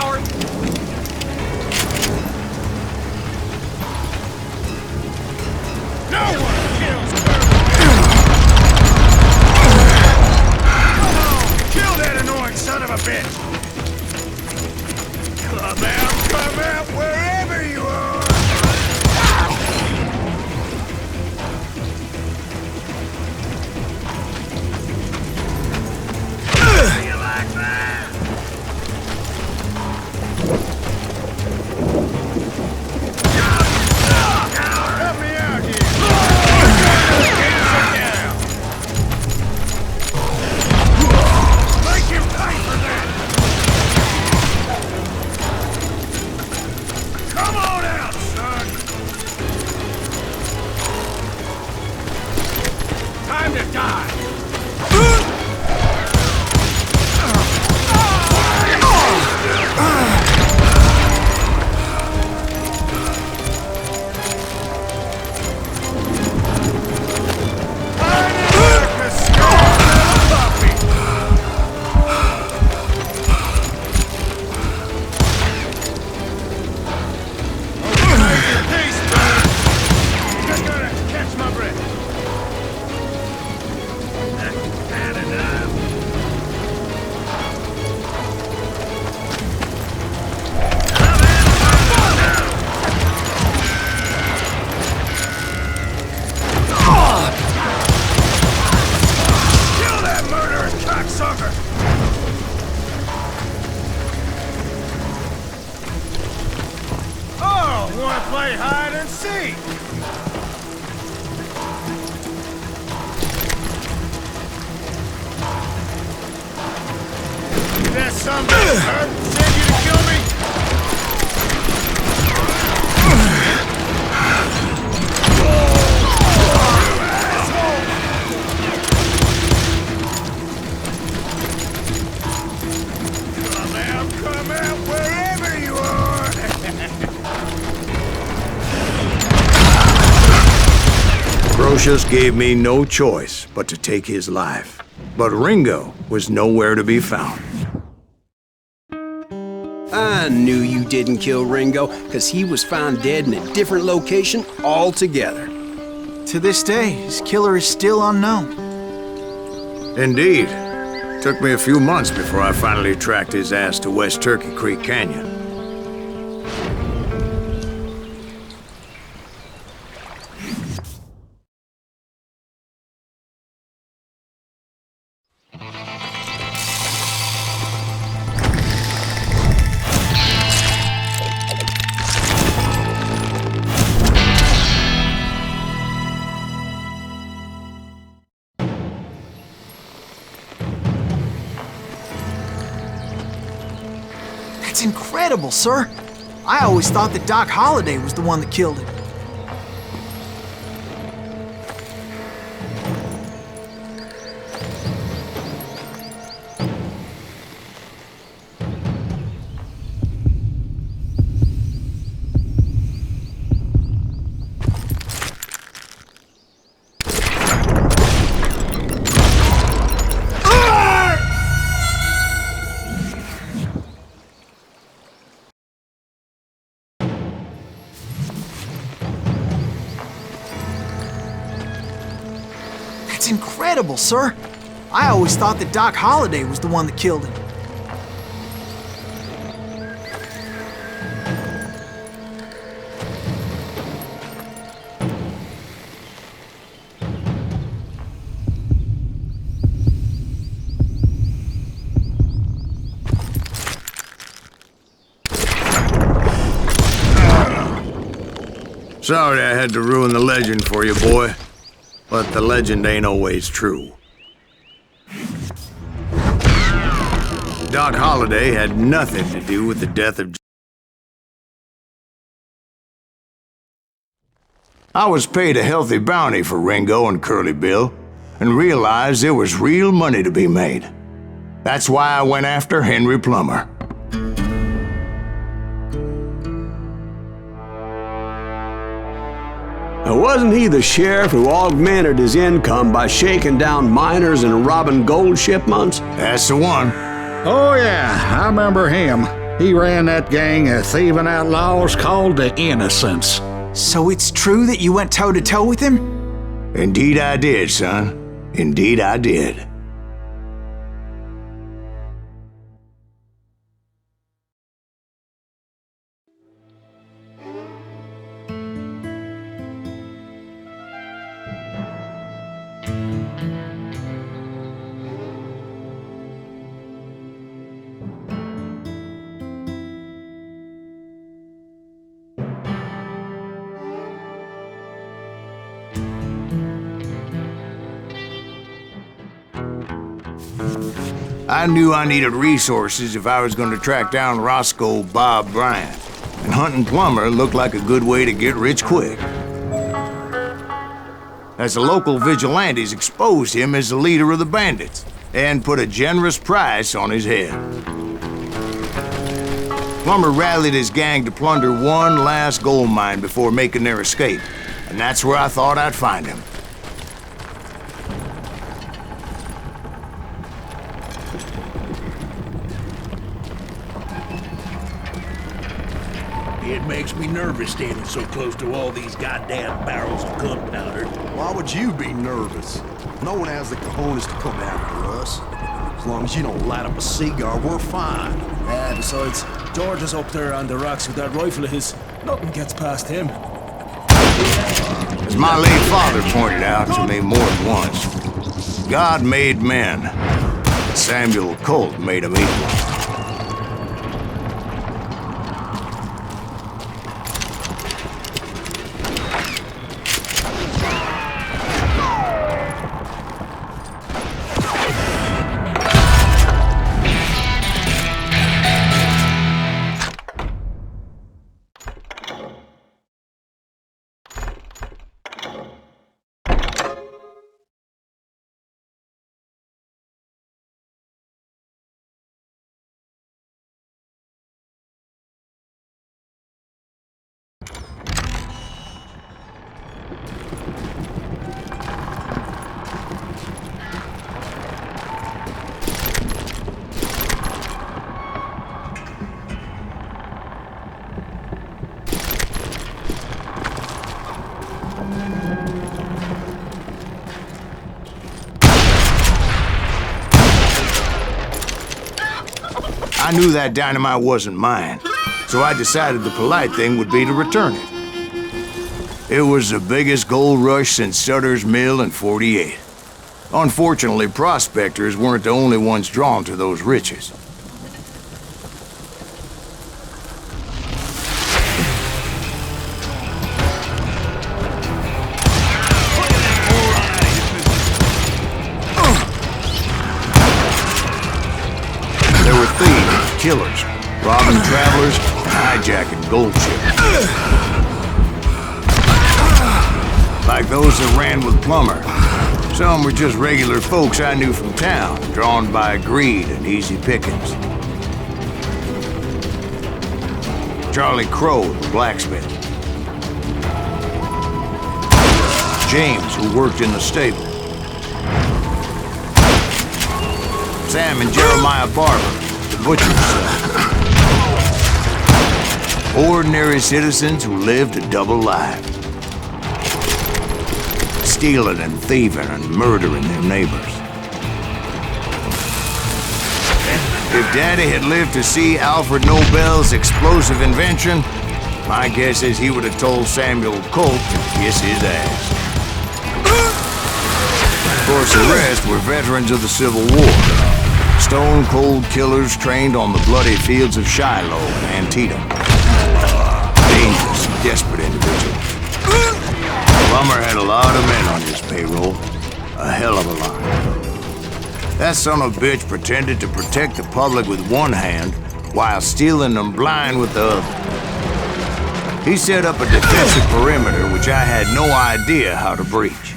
coward! No one kills Come on! Kill that annoying son of a bitch! Come out, wherever you are! You like that? Help me out here! Make him pay for that! Come on out, son! Time to die! Play hide and seek. That son of a bitch send you to kill me? Come out, wherever you are. Brocious gave me no choice but to take his life. But Ringo was nowhere to be found. I knew you didn't kill Ringo, because he was found dead in a different location altogether. To this day, his killer is still unknown. Indeed. Took me a few months before I finally tracked his ass to West Turkey Creek Canyon. That's incredible, sir. I always thought that Doc Holliday was the one that killed him. That's incredible, sir. I always thought that Doc Holliday was the one that killed him. Sorry I had to ruin the legend for you, boy. But the legend ain't always true. Doc Holliday had nothing to do with the death of... I was paid a healthy bounty for Ringo and Curly Bill, and realized there was real money to be made. That's why I went after Henry Plummer. Now, wasn't he the sheriff who augmented his income by shaking down miners and robbing gold shipments? That's the one. Oh yeah, I remember him. He ran that gang of thieving outlaws called the Innocents. So it's true that you went toe-to-toe with him? Indeed I did, son. Indeed I did. I knew I needed resources if I was going to track down Roscoe Bob Bryant, and hunting Plummer looked like a good way to get rich quick. As the local vigilantes exposed him as the leader of the bandits, and put a generous price on his head. Plummer rallied his gang to plunder one last gold mine before making their escape, and that's where I thought I'd find him. It makes me nervous standing so close to all these goddamn barrels of gunpowder. Why would you be nervous? No one has the cojones to come after us. As long as you don't light up a cigar, we're fine. Besides, George is up there on the rocks with that rifle of his. Nothing gets past him. As my late father pointed out to me more than once, God made men. Samuel Colt made them equal. I knew that dynamite wasn't mine, so I decided the polite thing would be to return it. It was the biggest gold rush since Sutter's Mill in '48. Unfortunately, prospectors weren't the only ones drawn to those riches. There were thieves, killers, robbing travelers, and hijacking gold ships. Like those that ran with Plummer. Some were just regular folks I knew from town, drawn by greed and easy pickings. Charlie Crow, the blacksmith. James, who worked in the stable. Sam and Jeremiah Barber, the butcher's son. Ordinary citizens who lived a double life. Stealing and thieving and murdering their neighbors. If Daddy had lived to see Alfred Nobel's explosive invention, my guess is he would have told Samuel Colt to kiss his ass. Of course, the rest were veterans of the Civil War. Stone-cold killers trained on the bloody fields of Shiloh and Antietam. Dangerous, desperate individuals. Plummer had a lot of men on his payroll. A hell of a lot. That son of a bitch pretended to protect the public with one hand while stealing them blind with the other. He set up a defensive perimeter which I had no idea how to breach.